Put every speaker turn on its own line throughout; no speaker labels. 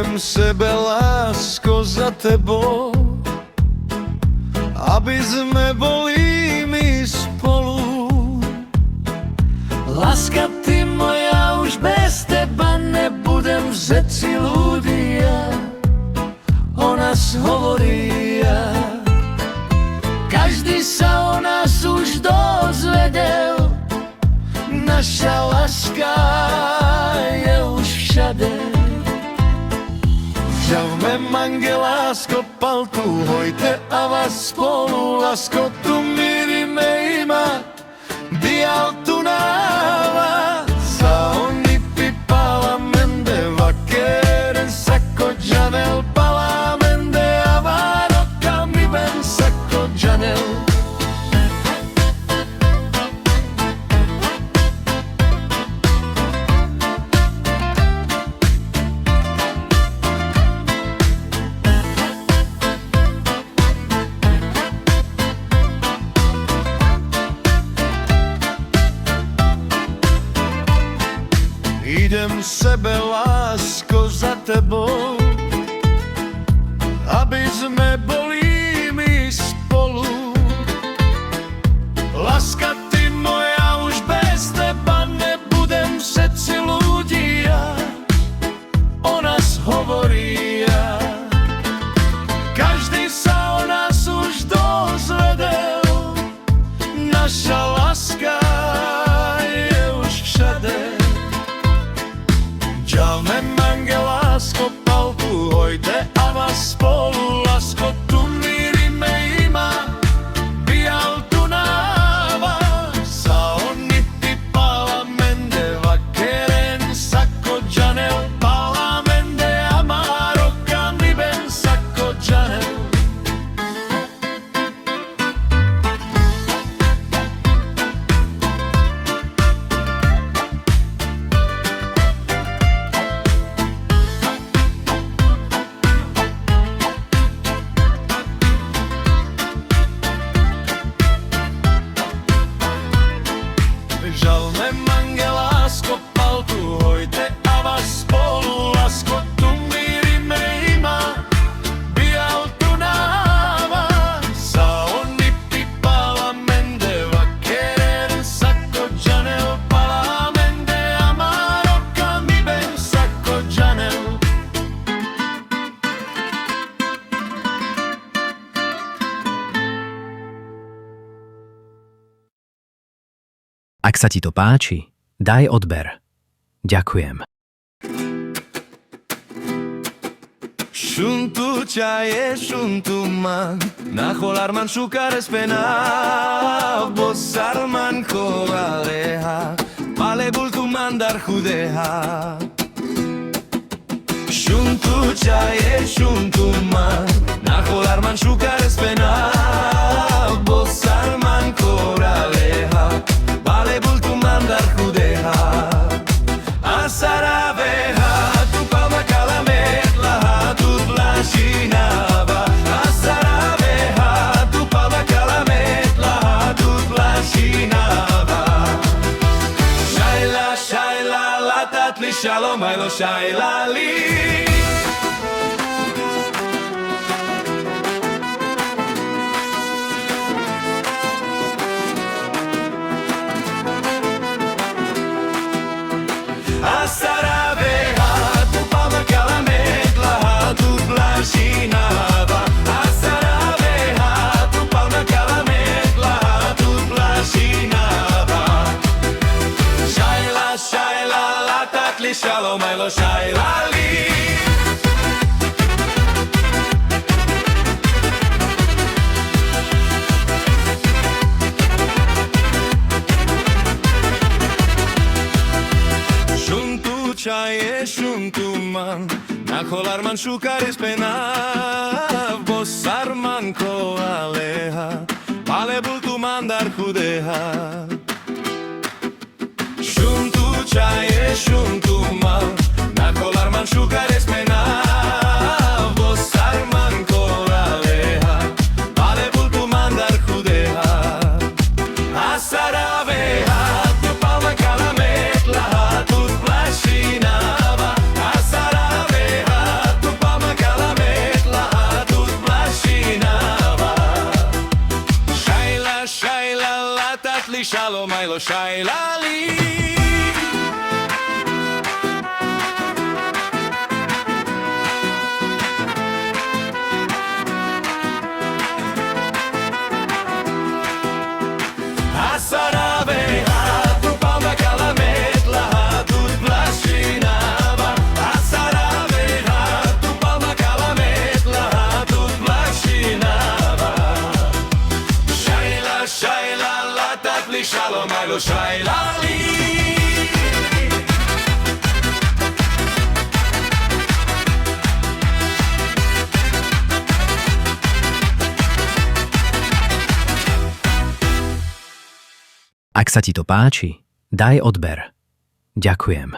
Idem sebe, lásko, za tebou, aby sme boli my spolu.
Láska ty moja, už bez teba nebudem v řeci ľudia. O nás hovoria, každý sa o nás už dozvedel. Naša láska je už všade.
Žavme mange, lásko, paltu, hojte a vás spolu, lásko, tu mirime ima, dial tu náva. Sa oni pipala mende, vakeren sako Janel, pala mende, avaro kami ben sako Janel. Idem sebe, lásko, za tebou, aby sme boli my spolu. Láska ty moja, už bez teba nebudem v řeci ľudia. O nás hovoria, každý sa o nás už dozvedel. Naša láska je už všade. Žalme mange, lásko, paltu, hojte a vás spolu, lásko, tu mirime ima, bial tu náva. Sa oni pipala mende, vakeren sako Janel, pala mende, amaro kami ben sako Janel. Žalme mange, lásko, paltu, hojte a vás spolu, lásko, tu mirime ima, bial tu náva. Sa oni pipala mende, vakeren sako Janel, pala mende, amaro kami ben sako Janel.
Ak sa ti to páči, daj odber. Ďakujem.
Shuntu chaye shuntu man, naholar man shukar espena, bosar man kovaleha, pale bultu mandar judeha. Shuntu chaye shuntu man, naholar man shukar espena, bosar man kovaleha, pale bultu mandar judeha. Asaraveha, tu palma kalamet laha, tu tlašinava. Asaraveha, tu palma kalamet laha, tu tlašinava. Shaila, shaila, latat li shalom, aylo shaila li. Asaraveha, tu palma kalamet laha, tu tlašinava. Asaraveha, tu palma kalamet laha, tu tlašinava. Shaila, shaila, latat li shalom, aylo shaila li. Chaye shuntu man, naholar man shukar espena, bosar man ko aleha, pale bultu mandar judeha. Shuntu chaye shuntu man, naholar man shukar espena, bosar man ko aleha, pale bultu mandar judeha. Asaraveha, tu palma kalamet laha, tu tlašinava. Asaraveha, shalom lo shai lali. Asarabe hatu palma kalamet lahatut blashinava. Asarabe hatu palma kalamet lahatut blashinava. Shaila shaila latat li shalom lo shaila li.
Ak sa ti to páči, daj odber. Ďakujem.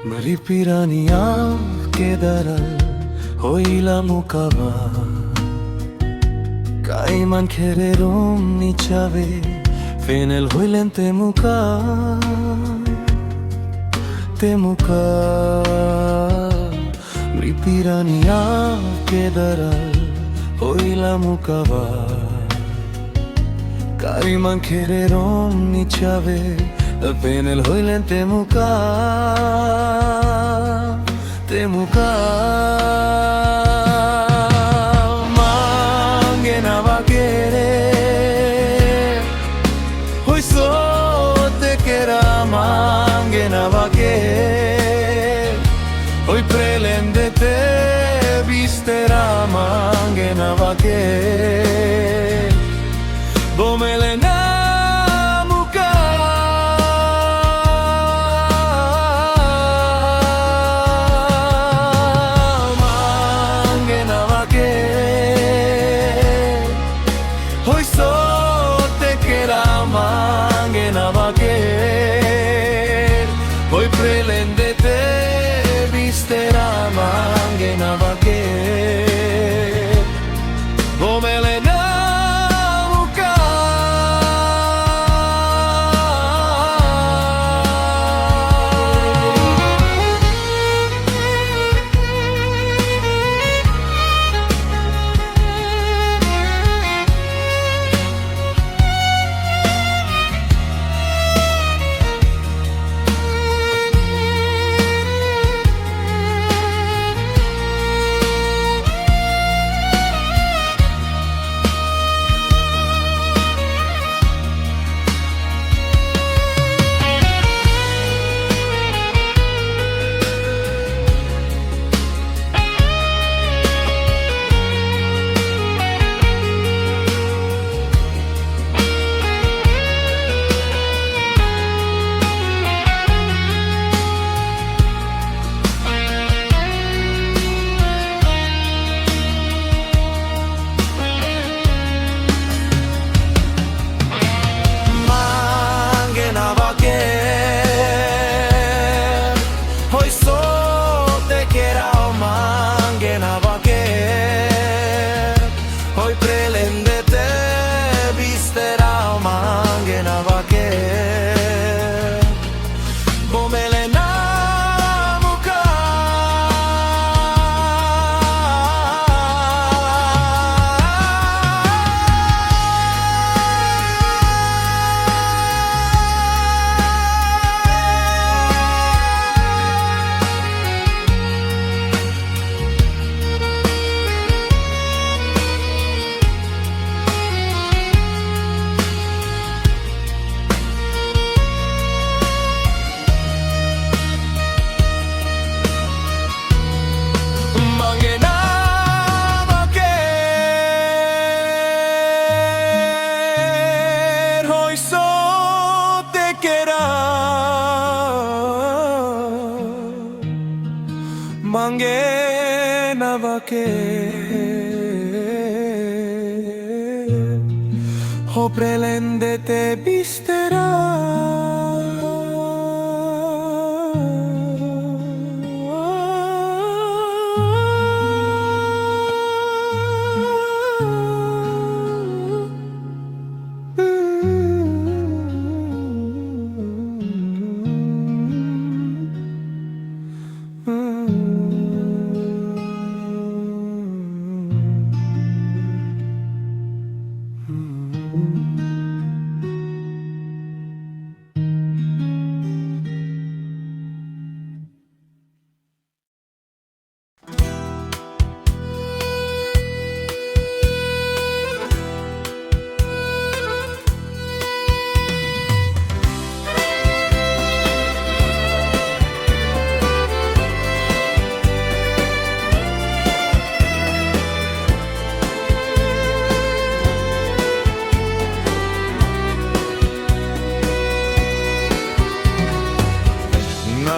Maripirania quedará hoy la mukava. Kaiman kererum ni chave. Fenel hoilen temuka. Maripirania quedará hoy la mukava. Kaiman kererum ni chave. Penel hoilen temuka. Mangenava querer. Hoy solo te queda mangenava querer. Hoy prelendete vistera mangenava querer. Bomelena hoy prelendete vistera mangenava querer. Bomelena muka. mangenava che o prelendete bistera.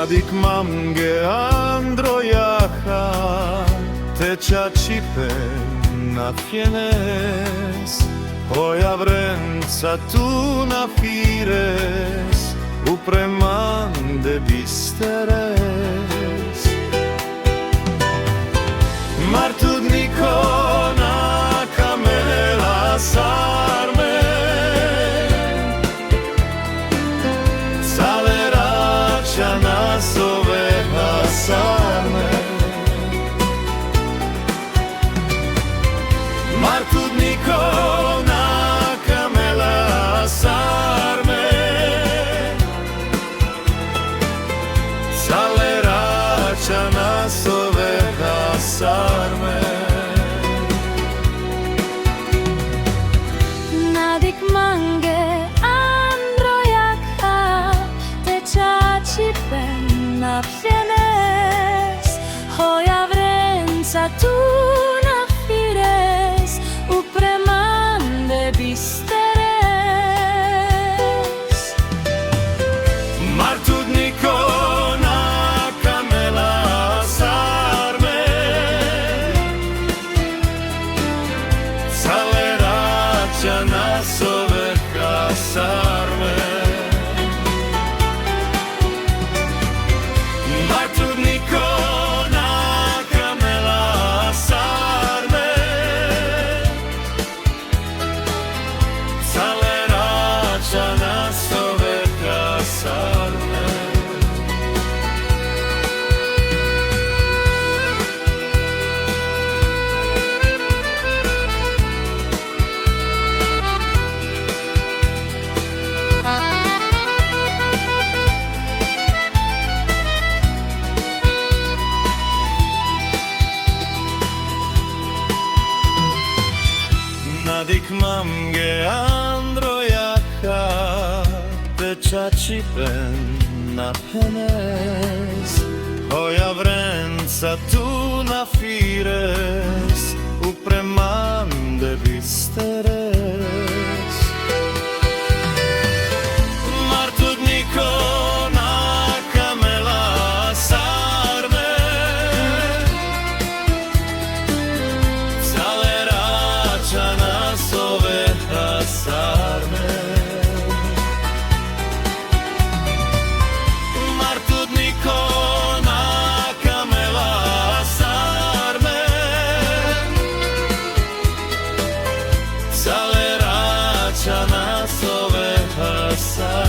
Nadik mange androjaha, teča čipe na fjenes, hoja vrenca tu na fires, upremande bisteres. Martud Nikona kamela sarme, salerača nas ove hasarme. Martud Nikona kamela sarme, salerača nas ove hasarme.
Nadik mange androjakha, teča čipen na fjenes, hoja vrenca tu na fires, upremande bisteres.
Martud Nikona kamela sarme, salerača nas ove hasarme. Martud Nikona kamela sarme, salerača nas ove hasarme. Nadik mange androjaha, teča čipen na penes, hoja vrenca tu na fires, upremande bisteres. Martud Nikona kamela sarme, salerača nas ove hasarme. Martud Nikona kamela sarme, salerača nas ove hasarme.